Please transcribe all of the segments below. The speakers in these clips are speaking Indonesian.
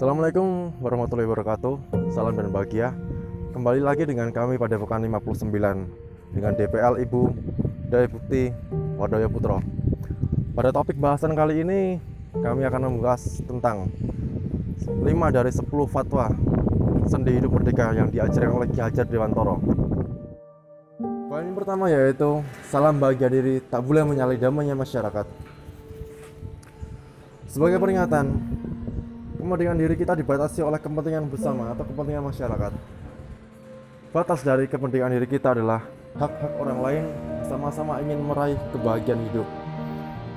Assalamualaikum warahmatullahi wabarakatuh. Salam dan bahagia. Kembali lagi dengan kami pada Pekan 59 dengan DPL Ibu Daya Bukti Wadaya Putro. Pada topik bahasan kali ini kami akan membahas tentang 5 dari 10 fatwa sendi hidup merdeka yang diajarkan oleh Ki Hajar Dewantoro. Poin yang pertama yaitu salam bahagia diri tak boleh menyalahi damainya masyarakat. Sebagai peringatan, kepentingan diri kita dibatasi oleh kepentingan bersama atau kepentingan masyarakat. Batas dari kepentingan diri kita adalah hak-hak orang lain sama-sama ingin meraih kebahagiaan hidup.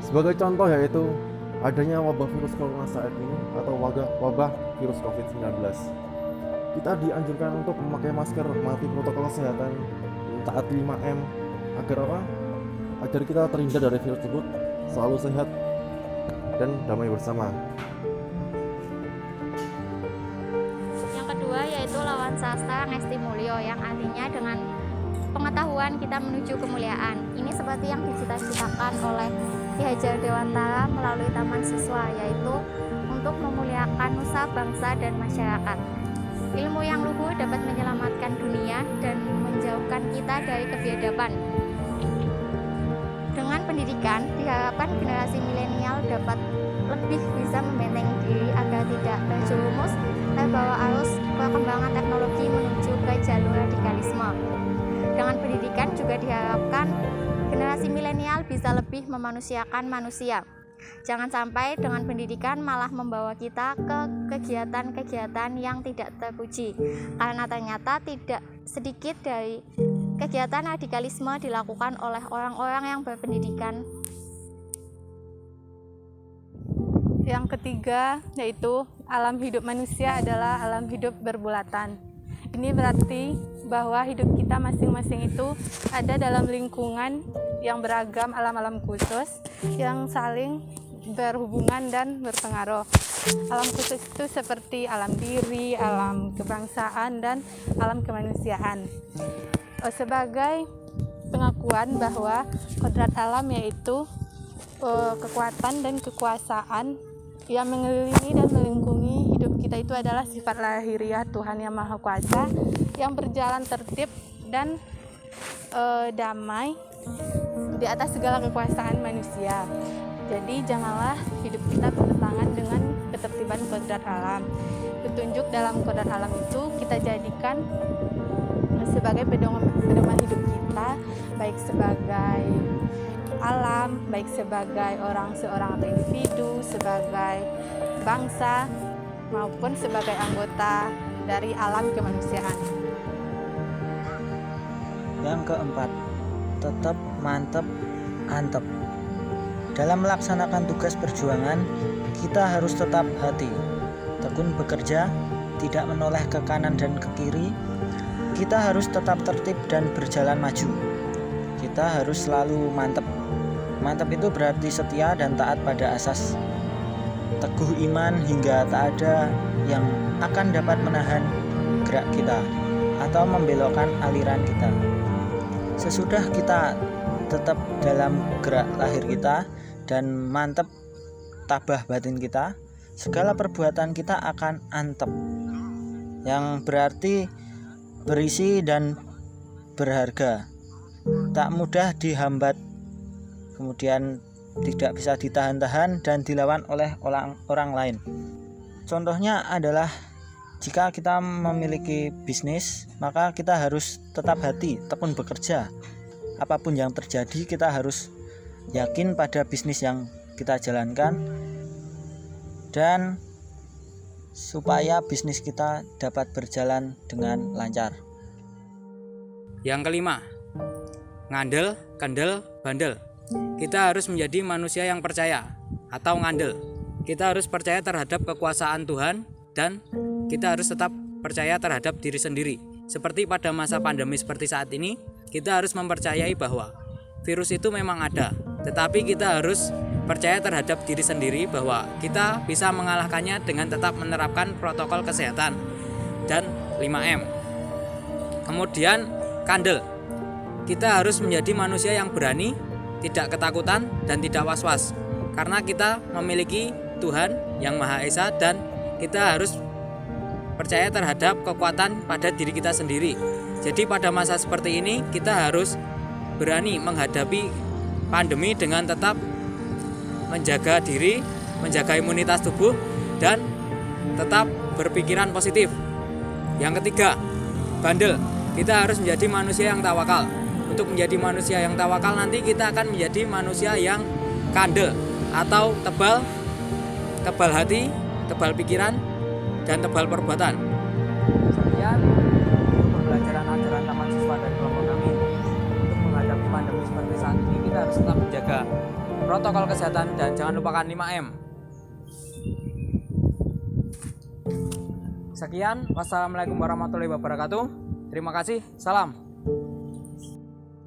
Sebagai contoh yaitu adanya wabah virus corona saat ini atau wabah virus COVID-19. Kita dianjurkan untuk memakai masker, mematuhi protokol kesehatan, taati 5M agar apa? Agar kita terhindar dari virus tersebut, selalu sehat dan damai bersama. Yang kedua yaitu lawan sastra ngesti mulyo, yang artinya dengan pengetahuan kita menuju kemuliaan. Ini seperti yang dicita-citakan oleh Ki Hajar Dewantara melalui Taman Siswa, yaitu untuk memuliakan nusa, bangsa, dan masyarakat. Ilmu yang luhur dapat menyelamatkan dunia dan menjauhkan kita dari kebiadaban. Dengan pendidikan, diharapkan generasi milenial dapat lebih bisa membentengi diri agar tidak terjerumus terbawa arus perkembangan teknologi menuju ke jalur radikalisme. Dengan pendidikan juga diharapkan generasi milenial bisa lebih memanusiakan manusia. Jangan sampai dengan pendidikan malah membawa kita ke kegiatan-kegiatan yang tidak terpuji, karena ternyata tidak sedikit dari kegiatan radikalisme dilakukan oleh orang-orang yang berpendidikan. Yang ketiga yaitu alam hidup manusia adalah alam hidup berbulatan. Ini berarti bahwa hidup kita masing-masing itu ada dalam lingkungan yang beragam, alam-alam khusus yang saling berhubungan dan berpengaruh. Alam khusus itu seperti alam diri, alam kebangsaan, dan alam kemanusiaan. Sebagai pengakuan bahwa kodrat alam yaitu kekuatan dan kekuasaan yang mengelilingi dan melingkungi hidup kita itu adalah sifat lahiriah Tuhan Yang Maha Kuasa yang berjalan tertib dan damai di atas segala kekuasaan manusia. Jadi janganlah hidup kita bertentangan dengan ketertiban kodrat alam. Petunjuk dalam kodrat alam itu kita jadikan sebagai pedoman hidup kita, baik sebagai alam, baik sebagai seorang atau individu, sebagai bangsa, maupun sebagai anggota dari alam kemanusiaan. Yang keempat, tetap mantep antep. Dalam melaksanakan tugas perjuangan, kita harus tetap hati, tekun bekerja, tidak menoleh ke kanan dan ke kiri. Kita harus tetap tertib dan berjalan maju. Kita harus selalu mantep. Mantap itu berarti setia dan taat pada asas. Teguh iman hingga tak ada yang akan dapat menahan gerak kita atau membelokkan aliran kita. Sesudah kita tetap dalam gerak lahir kita dan mantap tabah batin kita, segala perbuatan kita akan antep, yang berarti berisi dan berharga, tak mudah dihambat, kemudian tidak bisa ditahan-tahan dan dilawan oleh orang lain. Contohnya adalah jika kita memiliki bisnis, maka kita harus tetap hati, tekun bekerja. Apapun yang terjadi, kita harus yakin pada bisnis yang kita jalankan dan supaya bisnis kita dapat berjalan dengan lancar. Yang kelima, ngandel, kendel, bandel. Kita harus menjadi manusia yang percaya atau ngandel. Kita harus percaya terhadap kekuasaan Tuhan dan kita harus tetap percaya terhadap diri sendiri. Seperti pada masa pandemi seperti saat ini, kita harus mempercayai bahwa virus itu memang ada, tetapi kita harus percaya terhadap diri sendiri bahwa kita bisa mengalahkannya dengan tetap menerapkan protokol kesehatan dan 5M. Kemudian kandel. Kita harus menjadi manusia yang berani, tidak ketakutan dan tidak was-was, karena kita memiliki Tuhan yang Maha Esa dan kita harus percaya terhadap kekuatan pada diri kita sendiri. Jadi pada masa seperti ini kita harus berani menghadapi pandemi dengan tetap menjaga diri, menjaga imunitas tubuh, dan tetap berpikiran positif. Yang ketiga, bandel. Kita harus menjadi manusia yang tawakal. Untuk menjadi manusia yang tawakal nanti kita akan menjadi manusia yang kandel atau tebal hati, tebal pikiran, dan tebal perbuatan. Sekian pembelajaran ajaran taman siswa dari kelompok kami. Untuk menghadapi pandemi seperti saat ini kita harus tetap menjaga protokol kesehatan dan jangan lupakan 5M. Sekian, wassalamualaikum warahmatullahi wabarakatuh. Terima kasih, salam.